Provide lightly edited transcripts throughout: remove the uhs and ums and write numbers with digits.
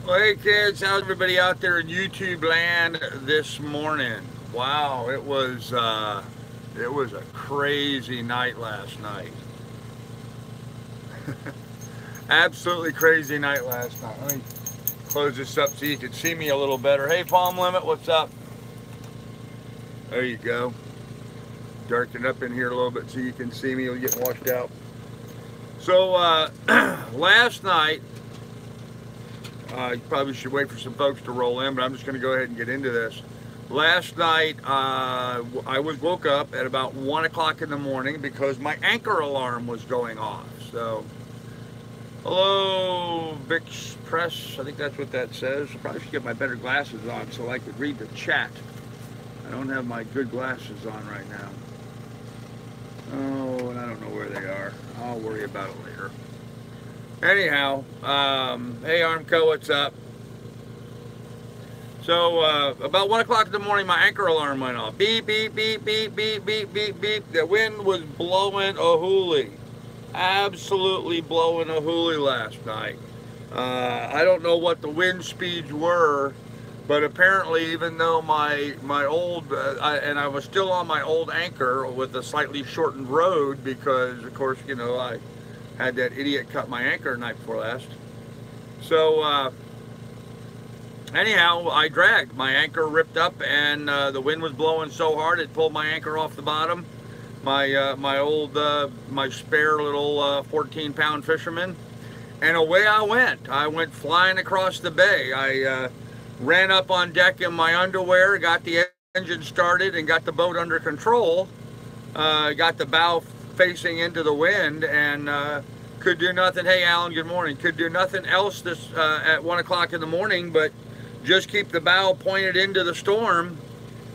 Well, hey kids, how's everybody out there in YouTube land this morning? Wow, it was a crazy night last night. Absolutely crazy night last night. Let me close this up so you can see me a little better. Hey, Palm Limit, what's up? There you go. Darken up in here a little bit so you can see me. You'll get washed out. So last night, you probably should wait for some folks to roll in, but I'm just going to go ahead and get into this. Last night, I was woke up at about 1 o'clock in the morning because my anchor alarm was going off. So, hello, Bix Press. I think that's what that says. I probably should get my better glasses on so I could read the chat. I don't have my good glasses on right now. Oh, and I don't know where they are. I'll worry about it later. Anyhow, hey Armco, what's up? So about 1 o'clock in the morning, my anchor alarm went off. Beep, beep, beep, beep, beep, beep, beep, beep. The wind was blowing a hoolie. Absolutely blowing a hoolie last night. I don't know what the wind speeds were, but apparently, even though my old and I was still on my old anchor with a slightly shortened rode because, of course, you know, I had that idiot cut my anchor the night before last. So anyhow, I dragged. My anchor ripped up, and the wind was blowing so hard it pulled my anchor off the bottom. My spare little 14-pound fisherman, and away I went. I went flying across the bay. I ran up on deck in my underwear, got the engine started, and got the boat under control. Got the bow facing into the wind, and could do nothing. Hey, Alan, good morning. Could do nothing else this at 1 o'clock in the morning, but just keep the bow pointed into the storm.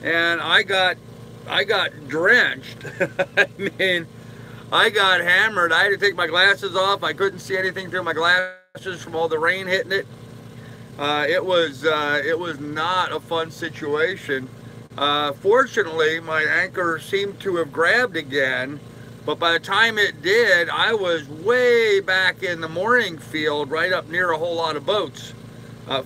And I got drenched. I mean, I got hammered. I had to take my glasses off. I couldn't see anything through my glasses from all the rain hitting it. It was not a fun situation. Fortunately, my anchor seemed to have grabbed again, but by the time it did, I was way back in the mooring field, right up near a whole lot of boats.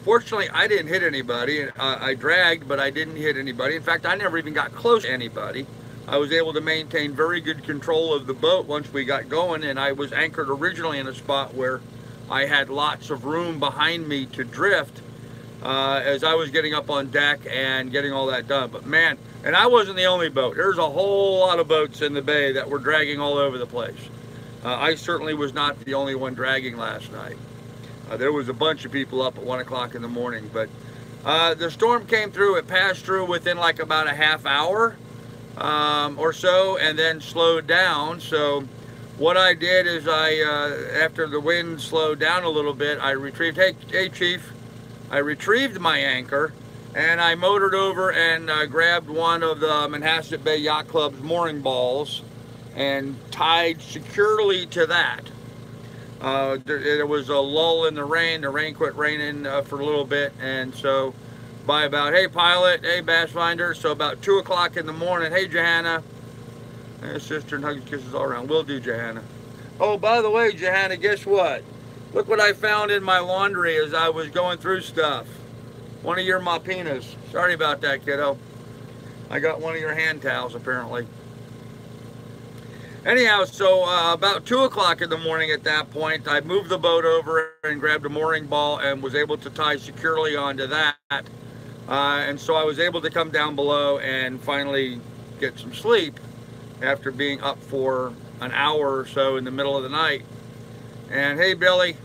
Fortunately, I didn't hit anybody. I dragged, but I didn't hit anybody. In fact, I never even got close to anybody. I was able to maintain very good control of the boat once we got going, and I was anchored originally in a spot where I had lots of room behind me to drift as I was getting up on deck and getting all that done. But man, and I wasn't the only boat. There's a whole lot of boats in the bay that were dragging all over the place. I certainly was not the only one dragging last night. There was a bunch of people up at 1 o'clock in the morning, but the storm came through. It passed through within like about a half hour or so, and then slowed down. So what I did is after the wind slowed down a little bit, I retrieved, hey Chief, I retrieved my anchor, and I motored over and grabbed one of the Manhasset Bay Yacht Club's mooring balls and tied securely to that. There was a lull in the rain. The rain quit raining for a little bit, and so by about, hey pilot, hey bass finder, so about 2 o'clock in the morning, hey Johanna, hey sister, and hugs and kisses all around. Will do, Johanna. Oh, by the way, Johanna, guess what? Look what I found in my laundry as I was going through stuff. One of your mapinas. Sorry about that, kiddo. I got one of your hand towels, apparently. Anyhow, so about 2 o'clock in the morning at that point, I moved the boat over and grabbed a mooring ball and was able to tie securely onto that. And so I was able to come down below and finally get some sleep after being up for an hour or so in the middle of the night. And hey, Billy.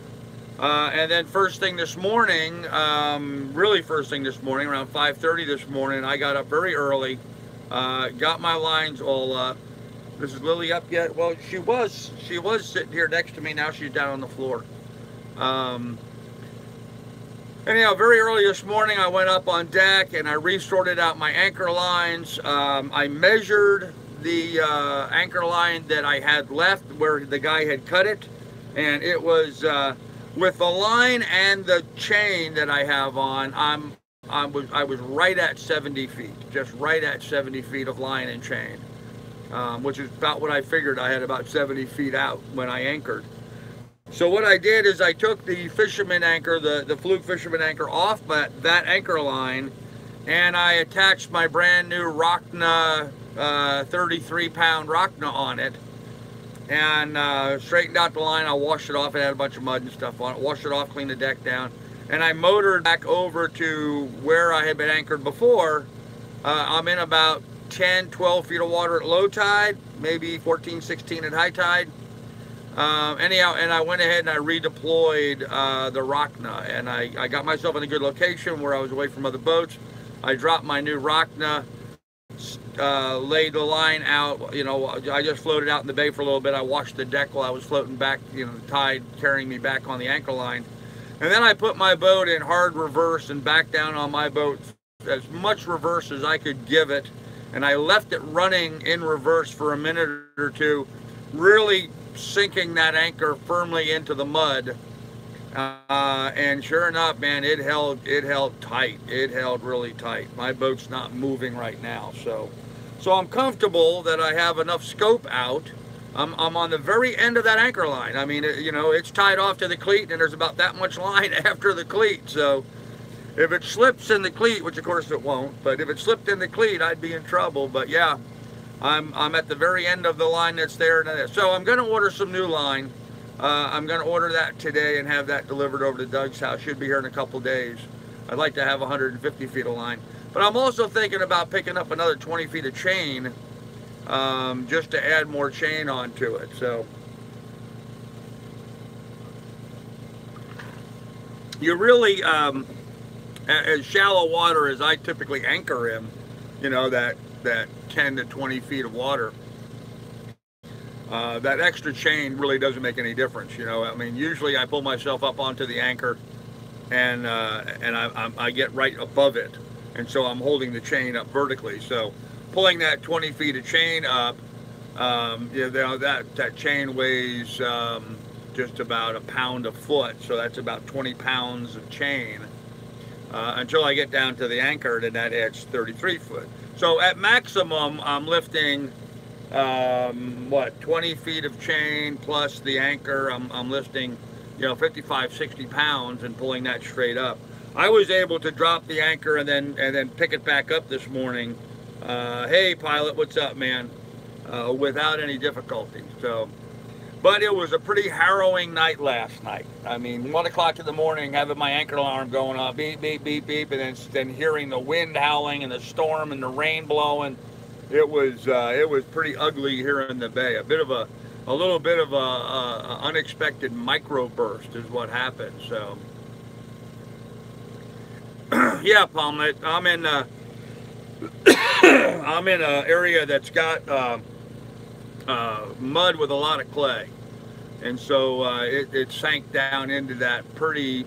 And then first thing this morning, really first thing this morning, around 5:30 this morning, I got up very early, got my lines all up. Is Lily up yet? Well, she was sitting here next to me. Now she's down on the floor. Anyhow, very early this morning, I went up on deck and I resorted out my anchor lines. I measured the anchor line that I had left where the guy had cut it, and it was with the line and the chain that I have on. I was right at 70 feet, just right at 70 feet of line and chain. Which is about what I figured. I had about 70 feet out when I anchored. So what I did is I took the fisherman anchor, the fluke fisherman anchor off that anchor line, and I attached my brand new Rockna 33-pound Rockna on it, and straightened out the line. I washed it off. It had a bunch of mud and stuff on it. Washed it off, cleaned the deck down, and I motored back over to where I had been anchored before. I'm in about 10, 12 feet of water at low tide, maybe 14, 16 at high tide. Anyhow, and I went ahead and I redeployed the Rockna, and I got myself in a good location where I was away from other boats. I dropped my new Rockna, laid the line out. You know, I just floated out in the bay for a little bit. I washed the deck while I was floating back, you know, the tide carrying me back on the anchor line. And then I put my boat in hard reverse and back down on my boat as much reverse as I could give it. And I left it running in reverse for a minute or two, really sinking that anchor firmly into the mud. And sure enough, man, it held tight. It held really tight. My boat's not moving right now, so I'm comfortable that I have enough scope out. I'm on the very end of that anchor line. I mean, you know, it's tied off to the cleat, and there's about that much line after the cleat. So if it slips in the cleat, which of course it won't, but if it slipped in the cleat, I'd be in trouble. But yeah, I'm at the very end of the line that's there. So I'm going to order some new line. I'm going to order that today and have that delivered over to Doug's house. Should be here in a couple days. I'd like to have 150 feet of line. But I'm also thinking about picking up another 20 feet of chain, just to add more chain onto it. So you really, as shallow water as I typically anchor in, you know, that 10 to 20 feet of water, that extra chain really doesn't make any difference. You know, I mean, usually I pull myself up onto the anchor, and I get right above it, and so I'm holding the chain up vertically. So pulling that 20 feet of chain up, you know, that chain weighs just about a pound a foot, so that's about 20 pounds of chain until I get down to the anchor, and that adds 33 foot. So at maximum, I'm lifting 20 feet of chain plus the anchor. I'm lifting, you know, 55, 60 pounds and pulling that straight up. I was able to drop the anchor and then pick it back up this morning. Hey pilot, what's up, man? Without any difficulty. So, but it was a pretty harrowing night last night. I mean, 1 o'clock in the morning, having my anchor alarm going off, beep, beep, beep, beep, and then hearing the wind howling and the storm and the rain blowing. It was pretty ugly here in the bay. A little bit of a unexpected microburst is what happened. So yeah, Palmet, I'm in an area that's got mud with a lot of clay, and so it sank down into that pretty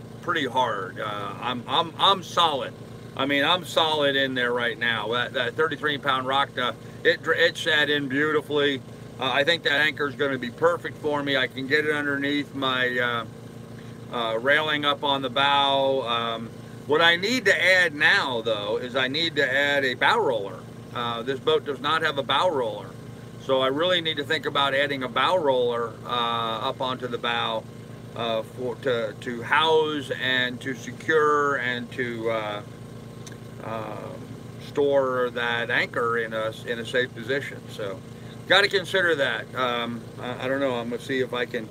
hard. I'm solid. I mean, I'm solid in there right now. That 33-pound Rockna, it sat in beautifully. I think that anchor is going to be perfect for me. I can get it underneath my railing up on the bow. What I need to add now, though, is I need to add a bow roller. This boat does not have a bow roller, so I really need to think about adding a bow roller up onto the bow to house and to secure and to store that anchor in a safe position. So got to consider that. I don't know, I'm gonna see if I can,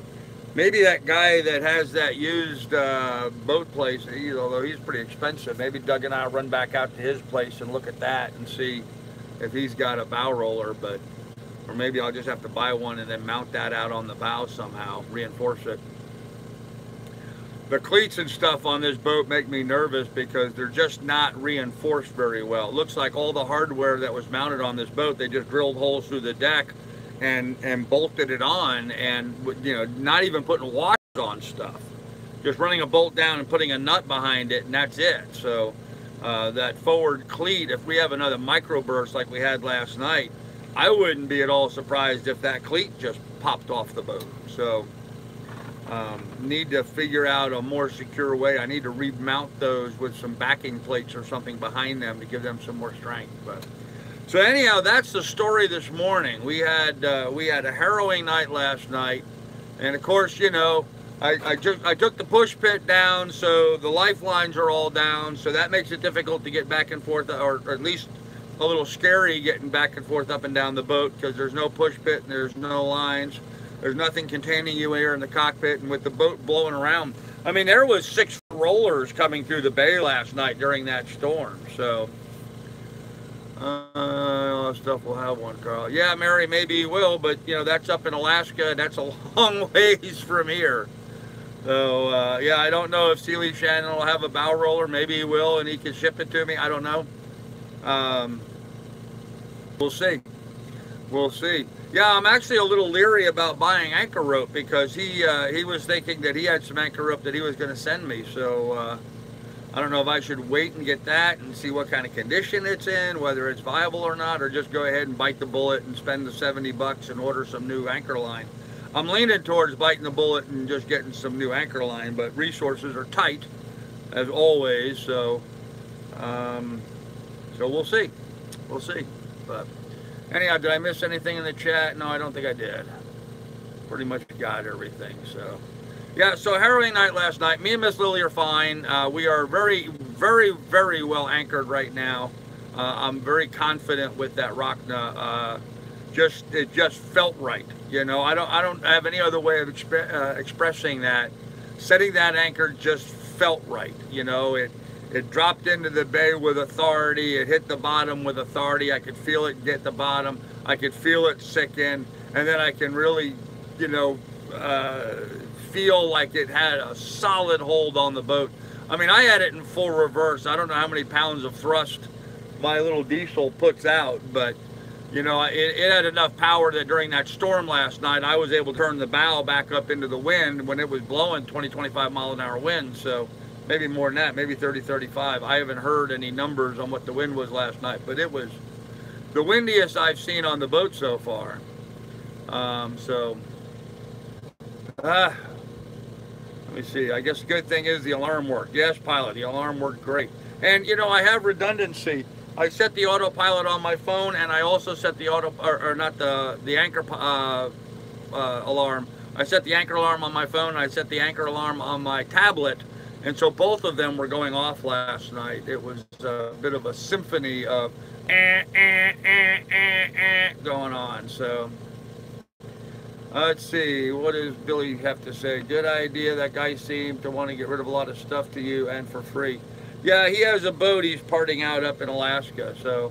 maybe that guy that has that used boat place, although he's pretty expensive, maybe Doug and I will run back out to his place and look at that and see if he's got a bow roller. But or maybe I'll just have to buy one and then mount that out on the bow somehow, reinforce it. The cleats and stuff on this boat make me nervous because they're just not reinforced very well. It looks like all the hardware that was mounted on this boat, they just drilled holes through the deck and bolted it on, and, you know, not even putting washers on stuff. Just running a bolt down and putting a nut behind it, and that's it. So that forward cleat, if we have another microburst like we had last night, I wouldn't be at all surprised if that cleat just popped off the boat. So need to figure out a more secure way. I need to remount those with some backing plates or something behind them to give them some more strength. But so anyhow, that's the story this morning. We had a harrowing night last night, and of course, you know, I took the push pit down, so the lifelines are all down, so that makes it difficult to get back and forth, or at least a little scary getting back and forth up and down the boat, because there's no push pit and there's no lines. There's nothing containing you here in the cockpit, and with the boat blowing around. I mean, there was 6 rollers coming through the bay last night during that storm, so stuff will have one, Carl. Yeah, Mary, maybe he will, but you know, that's up in Alaska. That's a long ways from here. So yeah, I don't know if Sealy Shannon will have a bow roller. Maybe he will, and he can ship it to me. I don't know. We'll see. We'll see. Yeah, I'm actually a little leery about buying anchor rope, because he was thinking that he had some anchor rope that he was going to send me. So I don't know if I should wait and get that and see what kind of condition it's in, whether it's viable or not, or just go ahead and bite the bullet and spend the $70 and order some new anchor line. I'm leaning towards biting the bullet and just getting some new anchor line, but resources are tight, as always. So we'll see. We'll see. But anyhow, did I miss anything in the chat? No, I don't think I did. Pretty much got everything. So yeah, so harrowing night last night. Me and Miss Lily are fine. We are very, very, very well anchored right now. I'm very confident with that Rockna. It just felt right. You know, I don't have any other way of expressing that. Setting that anchor just felt right. You know, it dropped into the bay with authority. It hit the bottom with authority. I could feel it get the bottom. I could feel it sicken, and then I can really, you know, feel like it had a solid hold on the boat. I mean, I had it in full reverse. I don't know how many pounds of thrust my little diesel puts out, but you know, it had enough power that during that storm last night, I was able to turn the bow back up into the wind when it was blowing 20, 25 mile an hour wind. So maybe more than that, maybe 30, 35. I haven't heard any numbers on what the wind was last night, but it was the windiest I've seen on the boat so far. Let me see. I guess the good thing is the alarm worked. Yes, pilot, the alarm worked great. And you know, I have redundancy. I set the autopilot on my phone, and I also set the the anchor alarm. I set the anchor alarm on my phone, and I set the anchor alarm on my tablet, and so both of them were going off last night. It was a bit of a symphony of going on. So let's see, what does Billy have to say? Good idea. That guy seemed to want to get rid of a lot of stuff to you and for free. Yeah, he has a boat he's parting out up in Alaska, so,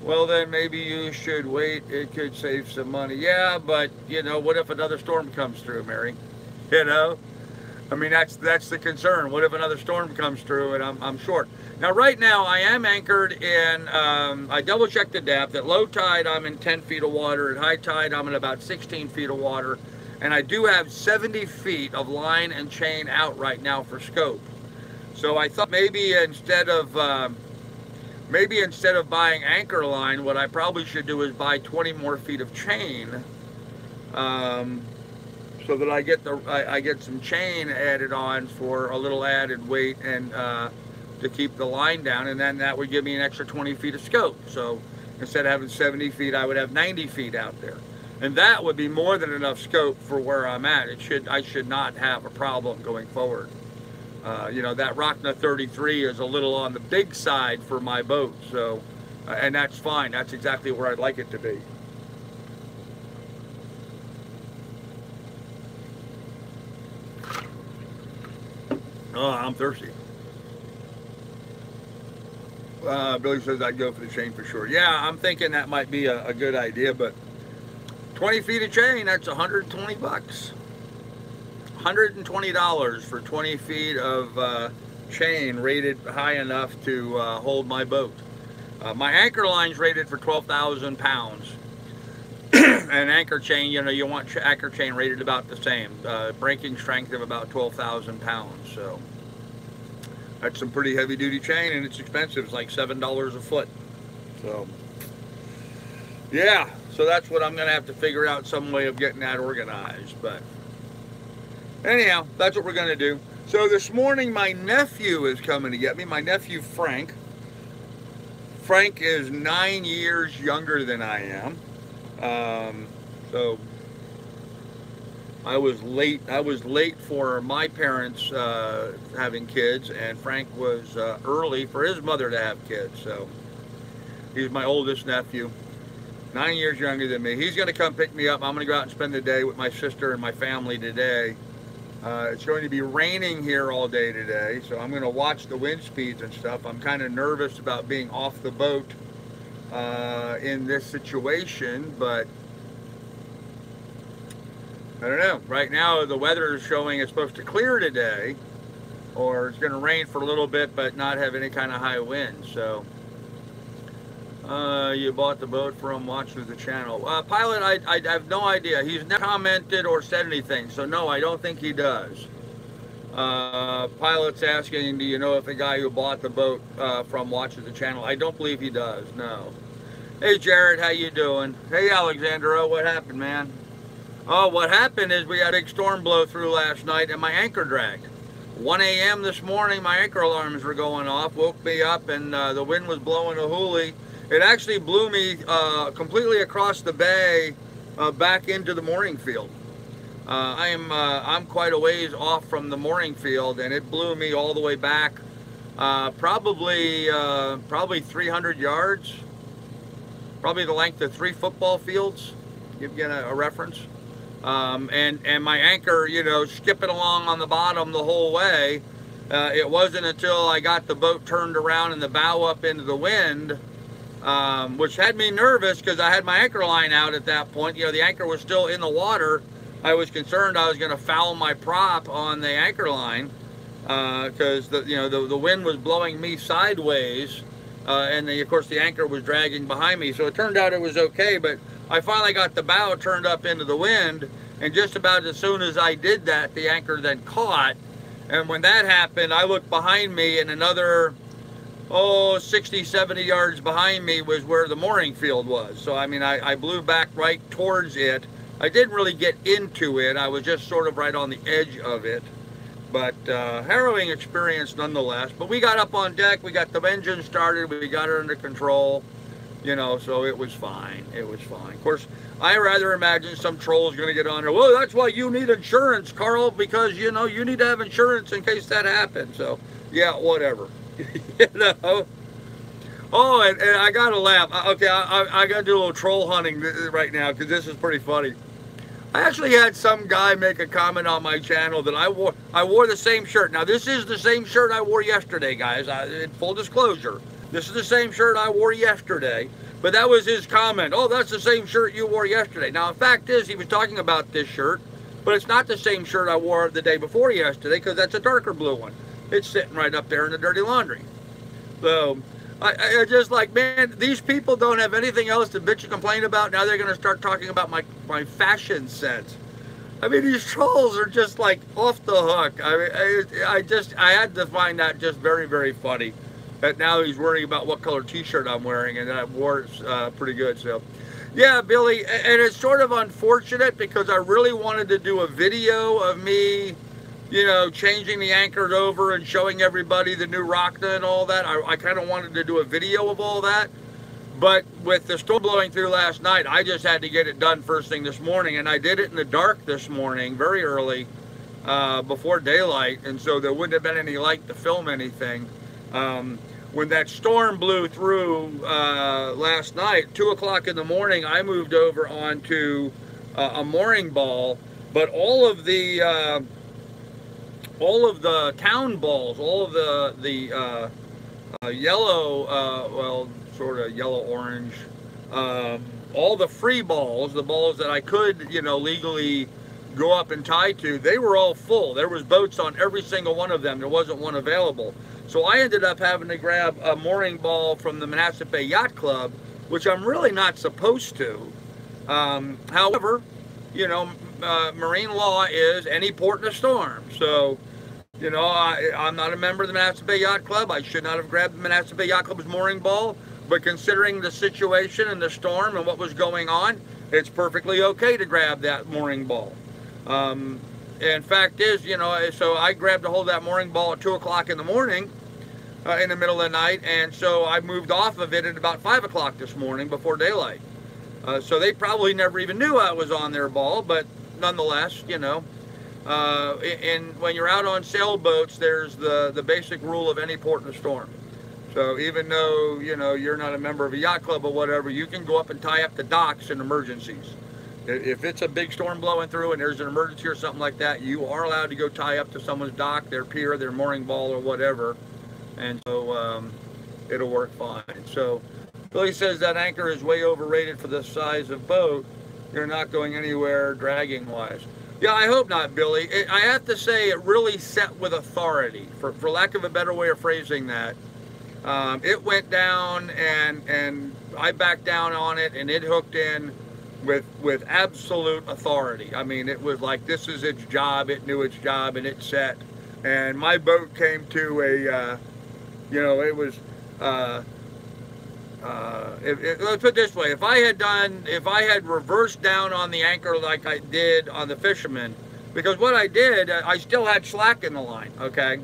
well then maybe you should wait. It could save some money. Yeah, but, you know, what if another storm comes through, Mary? You know? I mean, that's the concern. What if another storm comes through and I'm short? Now, right now, I am anchored in, I double-checked the depth. At low tide, I'm in 10 feet of water. At high tide, I'm in about 16 feet of water. And I do have 70 feet of line and chain out right now for scope. So I thought maybe instead of buying anchor line, what I probably should do is buy 20 more feet of chain, so that I get some chain added on for a little added weight and to keep the line down, and then that would give me an extra 20 feet of scope. So instead of having 70 feet, I would have 90 feet out there, and that would be more than enough scope for where I'm at. I should not have a problem going forward. You know, that Rockna 33 is a little on the big side for my boat, so, and that's fine. That's exactly where I'd like it to be. Oh, I'm thirsty. Billy says I'd go for the chain for sure. Yeah, I'm thinking that might be a good idea, but 20 feet of chain, that's $120. $120 for 20 feet of chain rated high enough to hold my boat. My anchor line's rated for 12,000 pounds. And anchor chain, you know, you want anchor chain rated about the same. Breaking strength of about 12,000 pounds. So that's some pretty heavy duty chain, and it's expensive. It's like $7 a foot. So yeah, so that's what I'm going to have to figure out, some way of getting that organized. But anyhow, that's what we're going to do. So this morning, my nephew is coming to get me. My nephew, Frank. Frank is 9 years younger than I am. So I was late. I was late for my parents having kids, and Frank was early for his mother to have kids. So he's my oldest nephew, 9 years younger than me. He's going to come pick me up. I'm going to go out and spend the day with my sister and my family today. It's going to be raining here all day today, so I'm going to watch the wind speeds and stuff. I'm kind of nervous about being off the boat in this situation, but I don't know. Right now, the weather is showing it's supposed to clear today, or it's going to rain for a little bit, but not have any kind of high wind. So, you bought the boat from Watch the Channel. Pilot, I have no idea. He's never commented or said anything, so no, I don't think he does. Pilot's asking, do you know if the guy who bought the boat from Watch the Channel? I don't believe he does, no. Hey, Jared, how you doing? Hey, Alexandra, what happened, man? Oh, what happened is we had a storm blow through last night and my anchor dragged. 1 a.m. this morning, my anchor alarms were going off, woke me up, and the wind was blowing a hoolie. It actually blew me completely across the bay back into the mooring field. I'm quite a ways off from the mooring field, and it blew me all the way back, probably 300 yards, probably the length of 3 football fields. Give you a reference. And my anchor, you know, skipping along on the bottom the whole way. It wasn't until I got the boat turned around and the bow up into the wind, which had me nervous because I had my anchor line out at that point. You know, the anchor was still in the water. I was concerned I was going to foul my prop on the anchor line because the wind was blowing me sideways, and of course the anchor was dragging behind me. So it turned out it was okay, but I finally got the bow turned up into the wind, and just about as soon as I did that, the anchor then caught. And when that happened, I looked behind me, and another 60, 70 yards behind me was where the mooring field was. So I mean, I blew back right towards it. I didn't really get into it. I was just sort of right on the edge of it. But harrowing experience nonetheless. But we got up on deck, we got the engine started, we got it under control. You know, so it was fine. It was fine. Of course, I rather imagine some troll's going to get on there. Well, that's why you need insurance, Carl, because, you know, you need to have insurance in case that happens. So, yeah, whatever. You know? Oh, and I got to laugh. Okay, I got to do a little troll hunting right now because this is pretty funny. I actually had some guy make a comment on my channel that I wore the same shirt. Now, this is the same shirt I wore yesterday, guys. In full disclosure. This is the same shirt I wore yesterday, but that was his comment. Oh, that's the same shirt you wore yesterday. Now, the fact is, he was talking about this shirt, but it's not the same shirt I wore the day before yesterday because that's a darker blue one. It's sitting right up there in the dirty laundry. So, I just like, man, these people don't have anything else to bitch and complain about. Now they're going to start talking about my fashion sense. I mean, these trolls are just like off the hook. I mean, I had to find that just very, very funny. But now he's worrying about what color t-shirt I'm wearing, and I wore it pretty good. So, yeah, Billy, and it's sort of unfortunate because I really wanted to do a video of me, you know, changing the anchors over and showing everybody the new Rockna and all that. I kind of wanted to do a video of all that. But with the storm blowing through last night, I just had to get it done first thing this morning. And I did it in the dark this morning, very early, before daylight. And so there wouldn't have been any light to film anything. When that storm blew through last night, 2 o'clock in the morning, I moved over onto a mooring ball. But all of the town balls, all of the yellow, well, sort of yellow-orange, all the free balls, the balls that I could, you know, legally go up and tie to, they were all full. There was boats on every single one of them. There wasn't one available. So I ended up having to grab a mooring ball from the Manassa Bay Yacht Club, which I'm really not supposed to. However, you know, marine law is any port in a storm. So, you know, I'm not a member of the Manassa Bay Yacht Club. I should not have grabbed the Manassa Bay Yacht Club's mooring ball. But considering the situation and the storm and what was going on, it's perfectly okay to grab that mooring ball. And fact is, you know, so I grabbed a hold of that mooring ball at 2 o'clock in the morning, in the middle of the night, and so I moved off of it at about 5 o'clock this morning before daylight. So they probably never even knew I was on their ball, but nonetheless, you know. And when you're out on sailboats, there's the basic rule of any port in a storm. So even though, you know, you're not a member of a yacht club or whatever, you can go up and tie up the docks in emergencies. If it's a big storm blowing through and there's an emergency or something like that, you are allowed to go tie up to someone's dock, their pier, their mooring ball, or whatever. And so it'll work fine. So Billy says that anchor is way overrated for the size of boat. You're not going anywhere dragging wise. Yeah, I hope not, Billy. I have to say it really set with authority, for lack of a better way of phrasing that. It went down and I backed down on it and it hooked in with absolute authority. I mean, it was like, this is its job. It knew its job and it set. And my boat came to a, you know, it was, let's put it this way, if I had reversed down on the anchor like I did on the Fisherman, because what I did, I still had slack in the line, okay?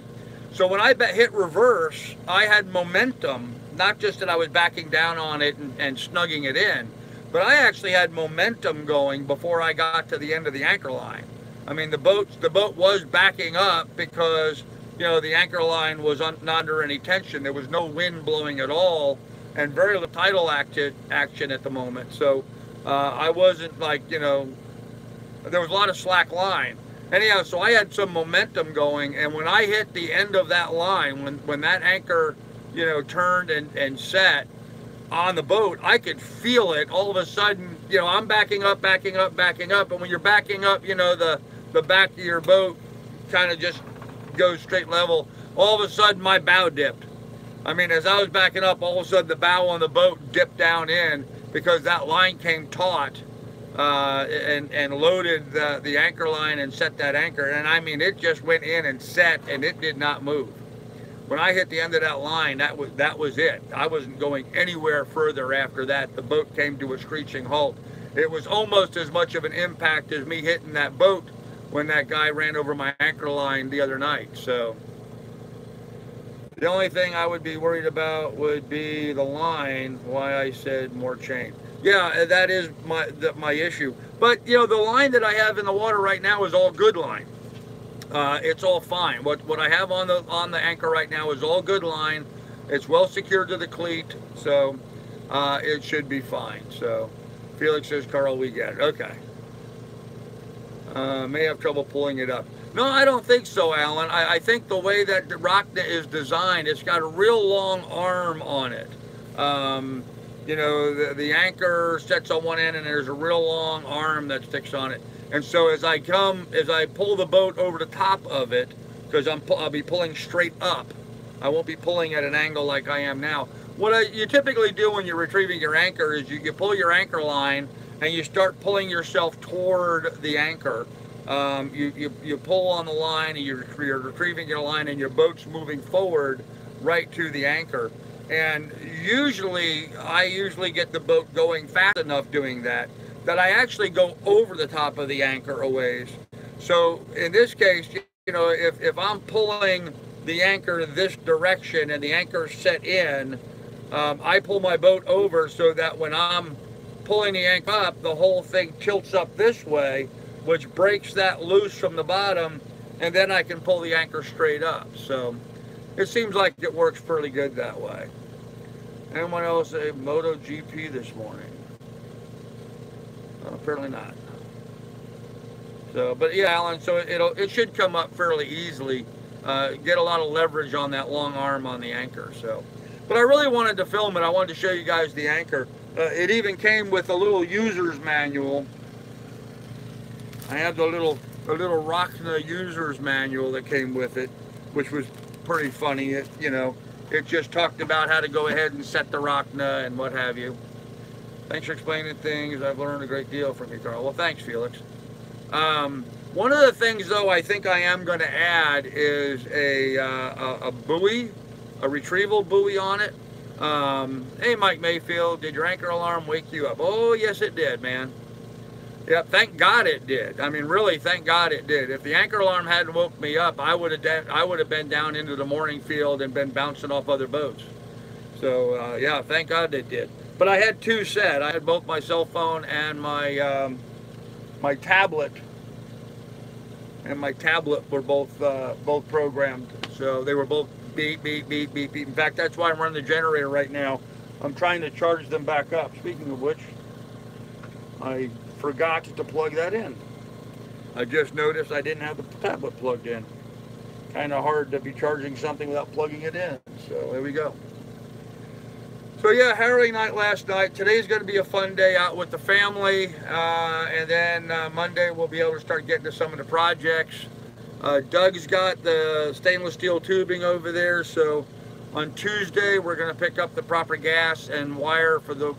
So when I hit reverse, I had momentum, not just that I was backing down on it and snugging it in, but I actually had momentum going before I got to the end of the anchor line. I mean, the boat was backing up because, you know, the anchor line was not under any tension. There was no wind blowing at all and very little tidal action at the moment. So I wasn't like, you know, there was a lot of slack line. Anyhow, so I had some momentum going, and when I hit the end of that line, when that anchor, you know, turned and set on the boat, I could feel it all of a sudden. You know, I'm backing up, and when you're backing up, you know, the back of your boat kind of just goes straight level. All of a sudden, my bow dipped. I mean, as I was backing up, all of a sudden the bow on the boat dipped down in because that line came taut and loaded the anchor line and set that anchor. And I mean, it just went in and set, and it did not move. When I hit the end of that line, that was it. I wasn't going anywhere further after that. The boat came to a screeching halt. It was almost as much of an impact as me hitting that boat when that guy ran over my anchor line the other night. So the only thing I would be worried about would be the line, why I said more chain. Yeah, that is my issue. But, you know, the line that I have in the water right now is all good line. It's all fine. What I have on the anchor right now is all good line. It's well secured to the cleat, so it should be fine. So Felix says, Carl, we get it. Okay. May have trouble pulling it up. No, I don't think so, Alan. I think the way that the Rockna is designed, it's got a real long arm on it. You know, the anchor sets on one end and there's a real long arm that sticks on it. And so as I pull the boat over the top of it, because I'll be pulling straight up. I won't be pulling at an angle like I am now. What you typically do when you're retrieving your anchor is you pull your anchor line and you start pulling yourself toward the anchor. You pull on the line and you're retrieving your line and your boat's moving forward right to the anchor. And I usually get the boat going fast enough doing that I actually go over the top of the anchor a ways. So in this case, you know, if I'm pulling the anchor this direction and the anchor's set in, I pull my boat over so that when I'm pulling the anchor up, the whole thing tilts up this way, which breaks that loose from the bottom, and then I can pull the anchor straight up. So it seems like it works pretty good that way. Anyone else say MotoGP this morning? Apparently not. So, but yeah, Alan, so it should come up fairly easily. Get a lot of leverage on that long arm on the anchor. So, but I really wanted to film it. I wanted to show you guys the anchor. It even came with a little user's manual. I have the little Rockna user's manual that came with it, which was pretty funny. It just talked about how to go ahead and set the Rockna and what have you. Thanks for explaining things. I've learned a great deal from you, Carl. Well, thanks, Felix. One of the things, though, I think I am going to add is a buoy, a retrieval buoy on it. Hey, Mike Mayfield, did your anchor alarm wake you up? Oh, yes, it did, man. Yep, thank God it did. I mean, really, thank God it did. If the anchor alarm hadn't woke me up, I would have been down into the mooring field and been bouncing off other boats. So, yeah, thank God it did. But I had two set. I had both my cell phone and my my tablet and my tablet were both programmed. So they were both beep, beep, beep, beep, beep. In fact, that's why I'm running the generator right now. I'm trying to charge them back up. Speaking of which, I forgot to plug that in. I just noticed I didn't have the tablet plugged in. Kind of hard to be charging something without plugging it in. So there we go. So yeah, harrowing night last night. Today's going to be a fun day out with the family. And then Monday we'll be able to start getting to some of the projects. Doug's got the stainless steel tubing over there. So on Tuesday we're going to pick up the proper gas and wire for the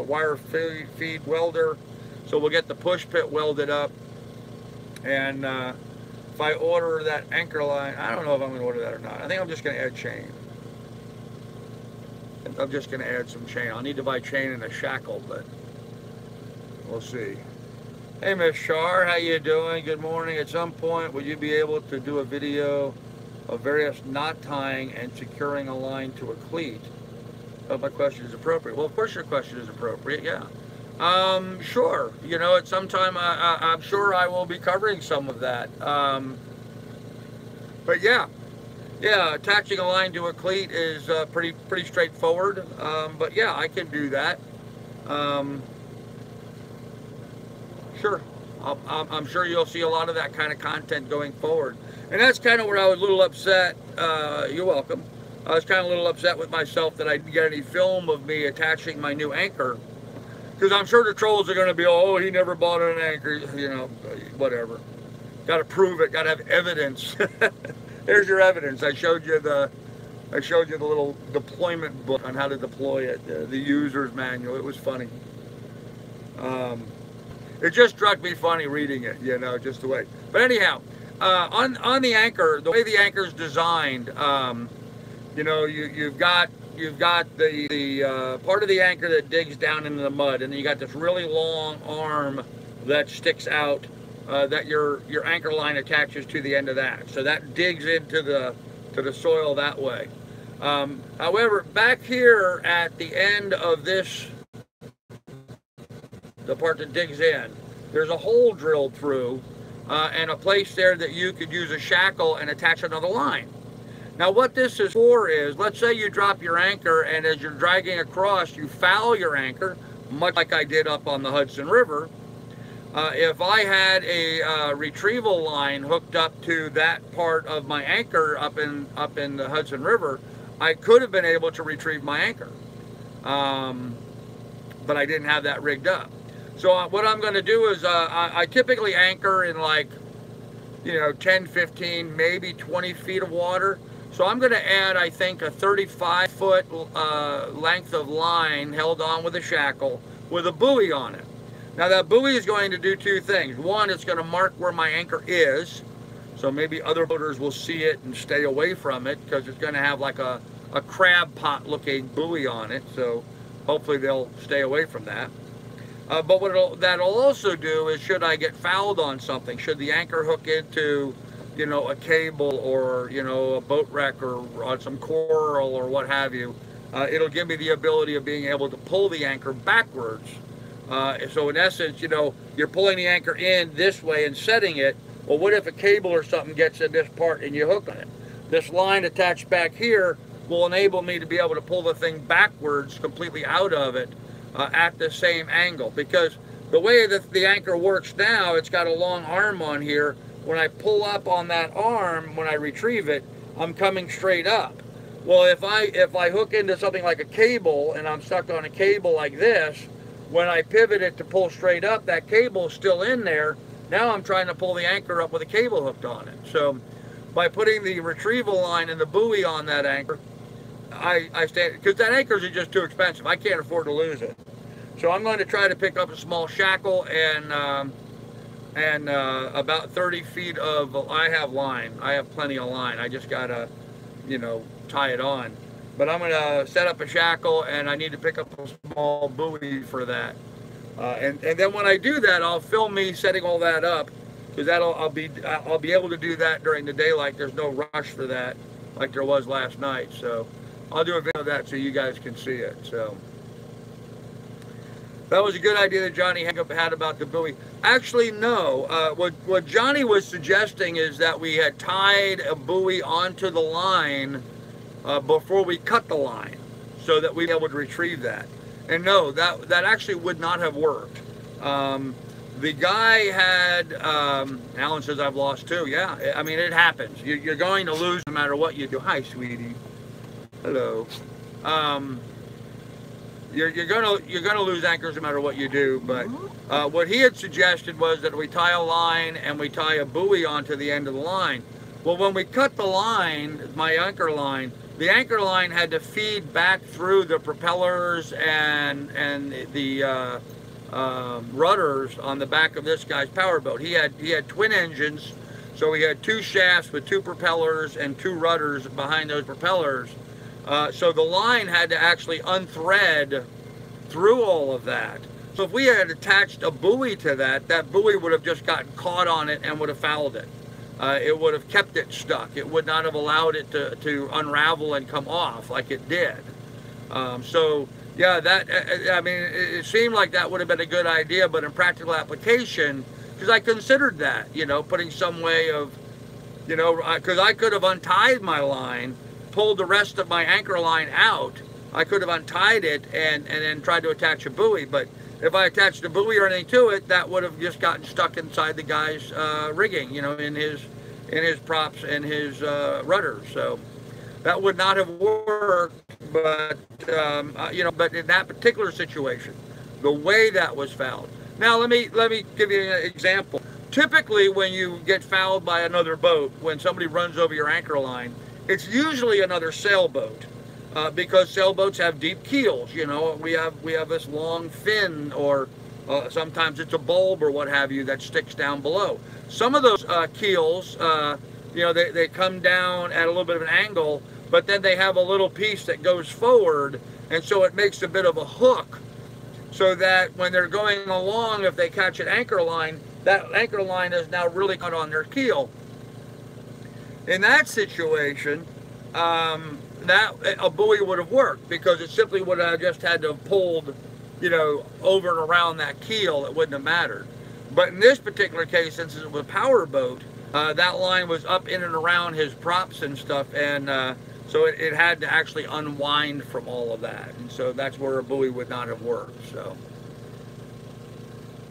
wire feed welder. So we'll get the push pit welded up. And if I order that anchor line, I don't know if I'm going to order that or not. I think I'm just going to add chain. I'm just going to add some chain. I'll need to buy chain and a shackle, but we'll see. Hey, Miss Shar, how you doing? Good morning. At some point, would you be able to do a video of various knot tying and securing a line to a cleat? Oh, my question is appropriate. Well, of course your question is appropriate, yeah. Sure. You know, at some time, I'm sure I will be covering some of that. But yeah. Yeah, attaching a line to a cleat is pretty straightforward, but yeah, I can do that. Sure, I'm sure you'll see a lot of that kind of content going forward. And that's kind of where I was a little upset. You're welcome. I was kind of a little upset with myself that I didn't get any film of me attaching my new anchor. Because I'm sure the trolls are going to be, oh, he never bought an anchor, you know, whatever. Got to prove it, got to have evidence. There's your evidence. I showed you the little deployment book on how to deploy it, the user's manual. It was funny. It just struck me funny reading it, you know, just the way. But anyhow, on the anchor, the way the anchor's designed, you know, you've got the part of the anchor that digs down into the mud, and then you got this really long arm that sticks out. That your anchor line attaches to the end of that, so that digs into the soil that way. However, back here at the end of this, the part that digs in, there's a hole drilled through, and a place there that you could use a shackle and attach another line. Now, what this is for is, let's say you drop your anchor, and as you're dragging across, you foul your anchor, much like I did up on the Hudson River. If I had a retrieval line hooked up to that part of my anchor up in the Hudson River, I could have been able to retrieve my anchor, but I didn't have that rigged up. So what I'm going to do is I typically anchor in, like, you know, 10, 15, maybe 20 feet of water. So I'm going to add, I think, a 35-foot length of line held on with a shackle with a buoy on it. Now that buoy is going to do two things. One, it's going to mark where my anchor is, so maybe other boaters will see it and stay away from it, because it's going to have like a crab pot looking buoy on it, so hopefully they'll stay away from that. But what that'll also do is, should I get fouled on something, should the anchor hook into, you know, a cable or, you know, a boat wreck or on some coral or what have you, it'll give me the ability of being able to pull the anchor backwards. So in essence, you know, you're pulling the anchor in this way and setting it. Well, what if a cable or something gets in this part and you hook on it? This line attached back here will enable me to be able to pull the thing backwards completely out of it at the same angle. Because the way that the anchor works now, it's got a long arm on here. When I pull up on that arm, when I retrieve it, I'm coming straight up. Well, if I hook into something like a cable and I'm stuck on a cable like this, when I pivot it to pull straight up, that cable is still in there. Now I'm trying to pull the anchor up with a cable hooked on it. So by putting the retrieval line and the buoy on that anchor, I stand, because that anchors are just too expensive. I can't afford to lose it. So I'm going to try to pick up a small shackle and about 30 feet of, I have line. I have plenty of line. I just got to, you know, tie it on. But I'm going to set up a shackle, and I need to pick up a small buoy for that. And then when I do that, I'll film me setting all that up, because I'll be able to do that during the daylight. There's no rush for that like there was last night. So I'll do a video of that so you guys can see it. So that was a good idea that Johnny had about the buoy. Actually, no. What Johnny was suggesting is that we had tied a buoy onto the line before we cut the line, so that we'd be able to retrieve that. And no, that actually would not have worked. The guy had, Alan says, I've lost too. Yeah, I mean, it happens. You're going to lose no matter what you do. Hi, sweetie. Hello. You're gonna lose anchors no matter what you do. But what he had suggested was that we tie a line and we tie a buoy onto the end of the line. Well, when we cut the line, my anchor line, the anchor line had to feed back through the propellers and the rudders on the back of this guy's powerboat. He had twin engines, so he had 2 shafts with 2 propellers and 2 rudders behind those propellers. So the line had to actually unthread through all of that. So if we had attached a buoy to that, that buoy would have just gotten caught on it and would have fouled it. It would have kept it stuck. It would not have allowed it to unravel and come off like it did. So yeah, I mean, it seemed like that would have been a good idea, but in practical application, because I considered that, putting some way of, because I could have untied my line, pulled the rest of my anchor line out. I could have untied it and then tried to attach a buoy, but if I attached a buoy or anything to it, that would have just gotten stuck inside the guy's rigging, in his props and his rudders. So that would not have worked. But but in that particular situation, the way that was fouled. Now let me give you an example. Typically, when you get fouled by another boat, when somebody runs over your anchor line, it's usually another sailboat. Because sailboats have deep keels. We have this long fin, or sometimes it's a bulb or what have you that sticks down below. Some of those keels, they come down at a little bit of an angle, but then they have a little piece that goes forward, and so it makes a bit of a hook, so that when they're going along, if they catch an anchor line, that anchor line is now really caught on their keel. In that situation, that a buoy would have worked, because it simply would have just had to have pulled, over and around that keel. It wouldn't have mattered. But in this particular case, since it was a power boat, that line was up in and around his props and stuff, and so it had to actually unwind from all of that, and so that's where a buoy would not have worked. So,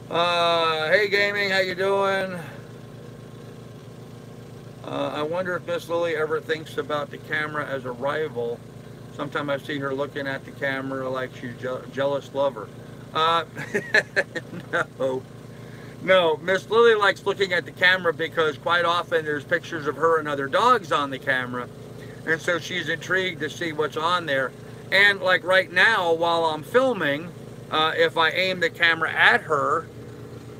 hey gaming, how you doing? I wonder if Miss Lily ever thinks about the camera as a rival. Sometimes I see her looking at the camera like she's jealous lover. No, Miss Lily likes looking at the camera because quite often there's pictures of her and other dogs on the camera, and so she's intrigued to see what's on there. And like right now, while I'm filming, if I aim the camera at her,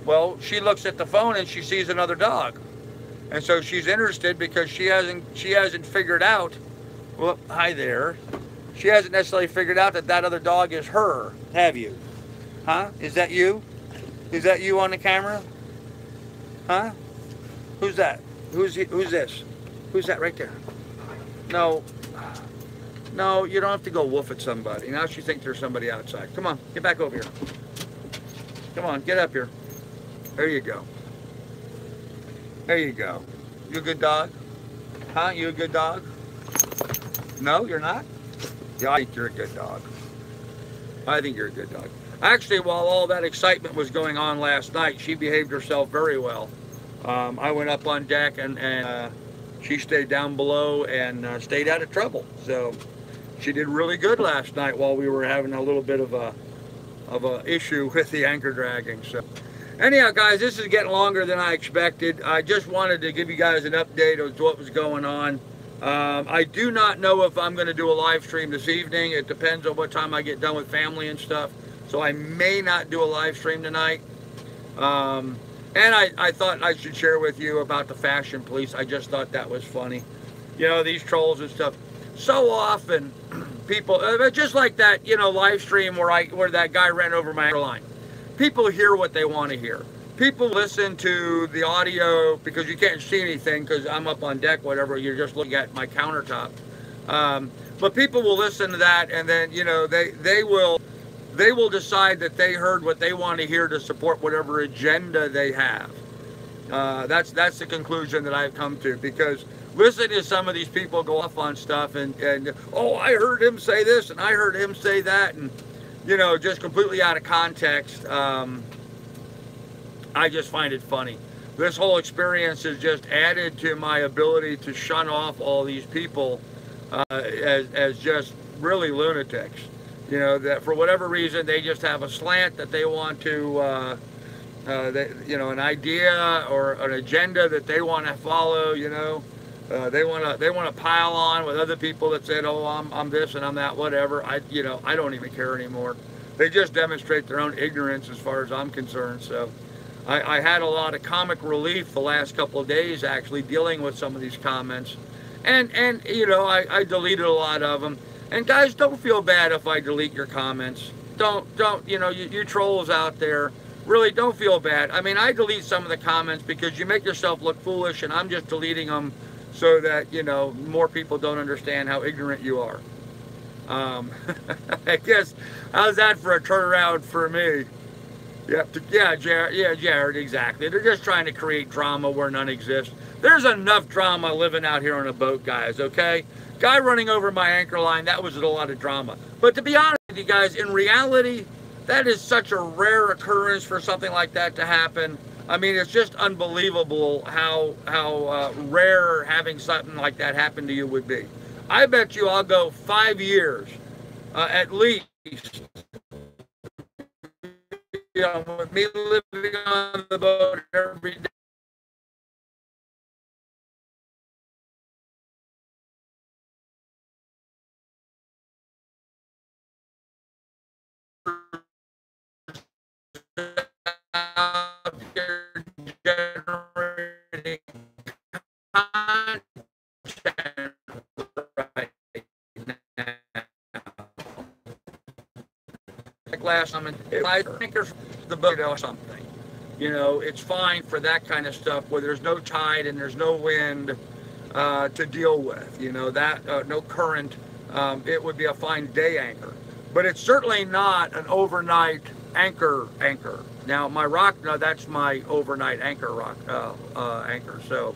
well, she looks at the phone and she sees another dog. And so she's interested because she hasn't figured out, well, hi there. She hasn't necessarily figured out that other dog is her. Have you? Huh? Is that you? Is that you on the camera? Huh? Who's that? Who's this? Who's that right there? No, you don't have to go woof at somebody. Now she thinks there's somebody outside. Come on, get back over here. Come on, get up here. There you go. There you go. You a good dog? Huh? You a good dog? No, you're not? Yeah, I think you're a good dog. I think you're a good dog. Actually, while all that excitement was going on last night, she behaved herself very well. I went up on deck and she stayed down below and stayed out of trouble. So she did really good last night while we were having a little bit of a issue with the anchor dragging. So anyhow, guys, this is getting longer than I expected. I just wanted to give you guys an update of what was going on. I do not know if I'm going to do a live stream this evening. It depends on what time I get done with family and stuff. So I may not do a live stream tonight. And I thought I should share with you about the fashion police. I just thought that was funny. These trolls and stuff. So often, people, just like that, live stream where that guy ran over my line. People hear what they want to hear. People listen to the audio because you can't see anything because I'm up on deck, whatever. You're just looking at my countertop. But people will listen to that, and then, they will decide that they heard what they want to hear to support whatever agenda they have. That's the conclusion that I've come to, because listening to some of these people go off on stuff and oh, I heard him say this and I heard him say that, and you know, just completely out of context. I just find it funny. This whole experience has just added to my ability to shun off all these people as just really lunatics. You know, that for whatever reason they just have a slant that they want to, you know, an idea or an agenda that they want to follow. You know, they want to pile on with other people that said, oh, I'm this and I'm that, whatever. You know, I don't even care anymore. They just demonstrate their own ignorance as far as I'm concerned. So I had a lot of comic relief the last couple of days actually dealing with some of these comments, and you know, I deleted a lot of them. And guys, don't feel bad if I delete your comments. Don't, you know, you trolls out there, really don't feel bad. I mean, I delete some of the comments because you make yourself look foolish, and I'm just deleting them so that, you know, more people don't understand how ignorant you are. I guess, how's that for a turnaround for me? Yeah, Jared, exactly. They're just trying to create drama where none exists. There's enough drama living out here on a boat, guys, okay? Guy running over my anchor line, that was a lot of drama. But to be honest with you guys, in reality, that is such a rare occurrence for something like that to happen. I mean, it's just unbelievable how rare having something like that happen to you would be. I bet you I'll go 5 years, at least, you know, with me living on the boat every day. Generating content right now. Like last time, if I think there's the boat or something, you know, it's fine for that kind of stuff where there's no tide and there's no wind to deal with. You know, that no current. It would be a fine day anchor, but it's certainly not an overnight anchor. Now my rock, no, that's my overnight anchor anchor. So,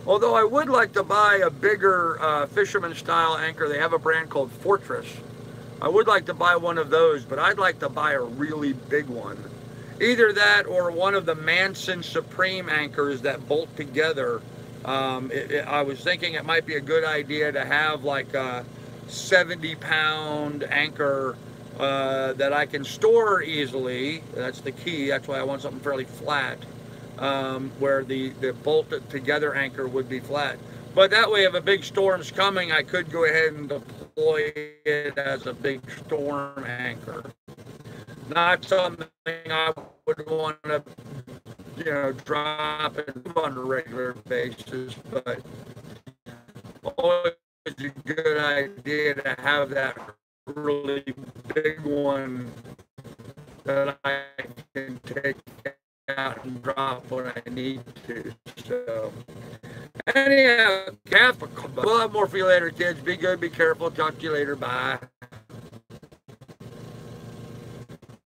although I would like to buy a bigger fisherman style anchor, they have a brand called Fortress. I would like to buy one of those, but I'd like to buy a really big one. Either that or one of the Manson Supreme anchors that bolt together. I was thinking it might be a good idea to have like a 70-pound anchor that I can store easily. That's the key. That's why I want something fairly flat, where the bolted together anchor would be flat. But that way, if a big storm's coming, I could go ahead and deploy it as a big storm anchor. Not something I would want to, you know, drop it on a regular basis, but always a good idea to have that really big one that I can take out and drop when I need to. So anyhow, we'll have more for you later, kids. Be good, be careful. Talk to you later. Bye.